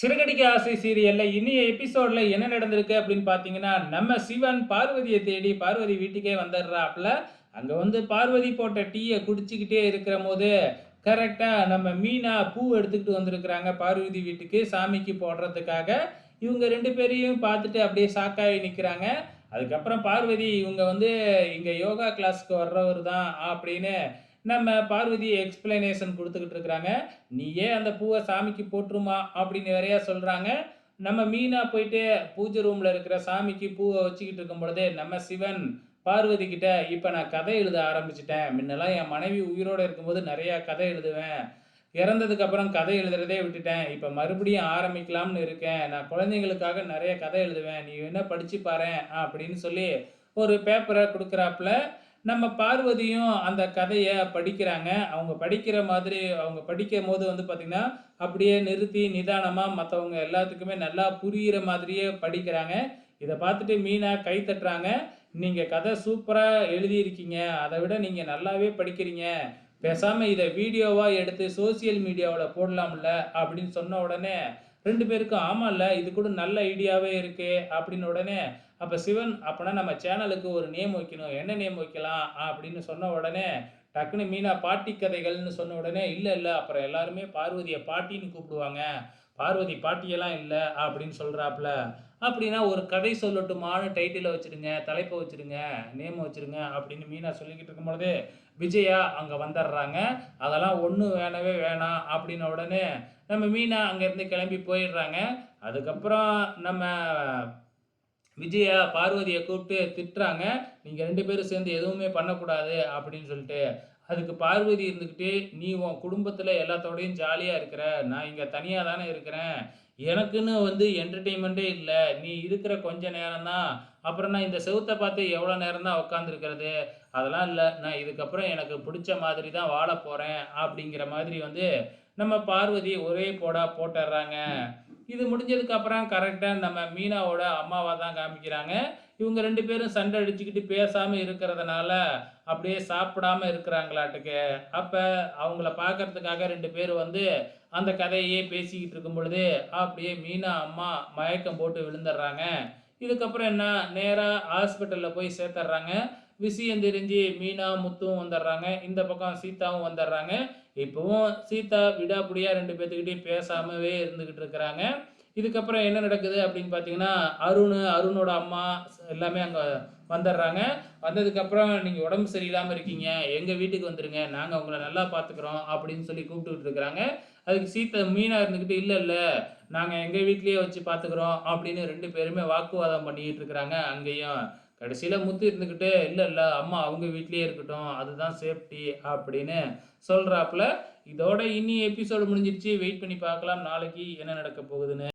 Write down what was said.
சிறகடிக்க ஆசை சீரியல்ல இனிய எபிசோட்ல என்ன நடந்திருக்கு அப்படின்னு பார்த்தீங்கன்னா, நம்ம சிவன் பார்வதிய தேடி பார்வதி வீட்டுக்கே வந்துடுறாப்ல. அங்க வந்து பார்வதி போட்ட டீய குடிச்சுக்கிட்டே இருக்கிறபோது, கரெக்ட்டா நம்ம மீனா பூ எடுத்துக்கிட்டு வந்திருக்கிறாங்க பார்வதி வீட்டுக்கு சாமிக்கு போடுறதுக்காக. இவங்க 2 பேரையும் பார்த்துட்டு அப்படியே ஷாக்காயி நிக்கிறாங்க. அதுக்கப்புறம் பார்வதி இவங்க வந்து இங்க யோகா கிளாஸ்க்கு வர்றவர் தான் அப்படின்னு நம்ம பார்வதி எக்ஸ்பிளனேஷன் குடுத்துக்கிட்டு இருக்கிறாங்க. "நீயே அந்த பூவ சாமிக்கு போட்டுருமா" அப்படின்னு வேறயா சொல்றாங்க. நம்ம மீனா போயிட்டு பூஜை ரூம்ல இருக்கிற சாமிக்கு பூவ வச்சுக்கிட்டு இருக்கும் பொழுதே, நம்ம சிவன் பார்வதி கிட்ட, "இப்ப நான் கதை எழுத ஆரம்பிச்சுட்டேன். முன்னலாம் என் மனைவி உயிரோட இருக்கும்போது நெறைய கதை எழுதுவேன். இறந்ததுக்கு அப்புறம் கதை எழுதுறதே விட்டுட்டேன். இப்ப மறுபடியும் ஆரம்பிக்கலாம்னு இருக்கேன். நான் குழந்தைங்களுக்காக நெறைய கதை எழுதுவேன். நீ வேணா படிச்சு பாரேன்" அப்படின்னு சொல்லி ஒரு பேப்பர குடுக்குறாப்ல. நம்ம பார்வதியும் அந்த கதைய படிக்கிறாங்க. அவங்க படிக்கிற மாதிரி அவங்க படிக்கும்போது வந்து பார்த்தீங்கன்னா, அப்படியே நிறுத்தி நிதானமா மத்தவங்க எல்லாத்துக்குமே நல்லா புரியிற மாதிரியே படிக்கிறாங்க. இத பார்த்துட்டு மீனா கை தட்டுறாங்க. "நீங்க கதை சூப்பரா எழுதியிருக்கீங்க. அத விட நீங்க நல்லாவே படிக்கிறீங்க. பேசாம இத வீடியோவா எடுத்து சோசியல் மீடியாவுல போடலாம்ல" அப்படின்னு சொன்ன உடனே 2 பேருக்கும், "ஆமால்ல, இது கூட நல்ல ஐடியாவே இருக்கே" அப்படின்னு உடனே, அப்ப சிவன், "அப்பன்னா நம்ம சேனலுக்கு ஒரு நேம் வைக்கணும். என்ன நேம் வைக்கலாம்?" அப்படின்னு சொன்ன உடனே, டக்குனு மீனா பாட்டி கதைகள்னு சொன்ன உடனே, "இல்ல, இல்ல. அப்புறம் எல்லாருமே பார்வதிய பாட்டின்னு கூப்பிடுவாங்க. பார்வதி பாட்டியெல்லாம் இல்ல" அப்படின்னு சொல்றாப்ல. "அப்படின்னா ஒரு கதை சொல்லட்டுமான்னு டைட்டில வச்சுடுங்க, தலைப்ப வச்சுடுங்க, நேம வச்சுடுங்க" அப்படின்னு மீனா சொல்லிக்கிட்டு இருக்கும்பொழுது, விஜயா அங்க வந்துடுறாங்க. "அதெல்லாம் ஒண்ணும் வேணவே வேணாம்" அப்படின்ன உடனே, நம்ம மீனா அங்கேருந்து கிளம்பி போயிடுறாங்க. அதுக்கப்புறம் நம்ம விஜயா பார்வதிய கூப்பிட்டு திட்டுறாங்க. "நீங்க 2 பேரும் சேர்ந்து எதுவுமே பண்ணக்கூடாது" அப்படின்னு சொல்லிட்டு. அதுக்கு பார்வதி இருந்துகிட்டு, "நீ உன் குடும்பத்தில எல்லாத்தோடையும் ஜாலியா இருக்கிற. நான் இங்க தனியா தானே இருக்கிறேன். எனக்குன்னு வந்து என்டர்டெயின்மென்ட்டே இல்ல. நீ இருக்கிற கொஞ்ச நேரம் தான். அப்புறம் நான் இந்த செவுத்த பார்த்து எவ்வளோ நேரம் தான் உட்காந்துருக்கிறது? அதெல்லாம் இல்ல. நான் இதுக்கப்புறம் எனக்கு புடிச்ச மாதிரி தான் வாழப் போறேன்" அப்படிங்கிற மாதிரி வந்து நம்ம பார்வதி ஒரே போடா போட்டுர்றாங்க. இது முடிஞ்சதுக்கு அப்புறம் கரெக்ட்டா நம்ம மீனாவோட அம்மாவ தான் காமிக்கிறாங்க. இவங்க 2 பேரும் சண்டை அடிச்சுக்கிட்டு பேசாம இருக்கிறதுனால, அப்படியே சாப்பிடாம இருக்கிறாங்களாட்டுக்கு. அப்ப அவங்கள பார்க்கறதுக்காக 2 பேரும் வந்து அந்த கதையே பேசிக்கிட்டு இருக்கும் பொழுது, அப்படியே மீனா அம்மா மயக்கம் போட்டு விழுந்துர்றாங்க. இதுக்கப்புறம் என்ன, நேரா ஹாஸ்பிட்டல்ல போய் சேர்த்துர்றாங்க. விஷயம் தெரிஞ்சு மீனா, முத்துவும் வந்துர்றாங்க. இந்த பக்கம் சீதாவும் வந்துர்றாங்க. இப்பவும் சீதா விடாப்புடியா 2 பேத்துக்கிட்டயும் பேசாமவே இருந்துகிட்டு இருக்கிறாங்க. இதுக்கப்புறம் என்ன நடக்குது அப்படின்னு பார்த்தீங்கன்னா, அருணோட அம்மா எல்லாமே அங்க வந்துடுறாங்க. வந்ததுக்கப்புறம், "நீங்க உடம்பு சரியில்லாம இருக்கீங்க. எங்க வீட்டுக்கு வந்துருங்க. நாங்க உங்கள நல்லா பார்த்துக்கிறோம்" அப்படின்னு சொல்லி கூப்பிட்டுக்கிட்டு இருக்கிறாங்க. அதுக்கு மீனா இருந்துகிட்டு, "இல்ல, இல்ல. நாங்க எங்க வீட்லயே வச்சு பார்த்துக்கிறோம்" அப்படின்னு 2 பேருமே வாக்குவாதம் பண்ணிக்கிட்டு இருக்கிறாங்க அங்கேயும். கடைசியில முத்து இருந்துகிட்டு, "இல்ல, இல்ல. அம்மா அவங்க வீட்லயே இருக்கட்டும். அதுதான் சேஃப்டி" அப்படின்னு சொல்றாப்ல. இதோட இனி எபிசோடு முடிஞ்சிருச்சு. வெயிட் பண்ணி பார்க்கலாம் நாளைக்கு என்ன நடக்க போகுதுன்னு.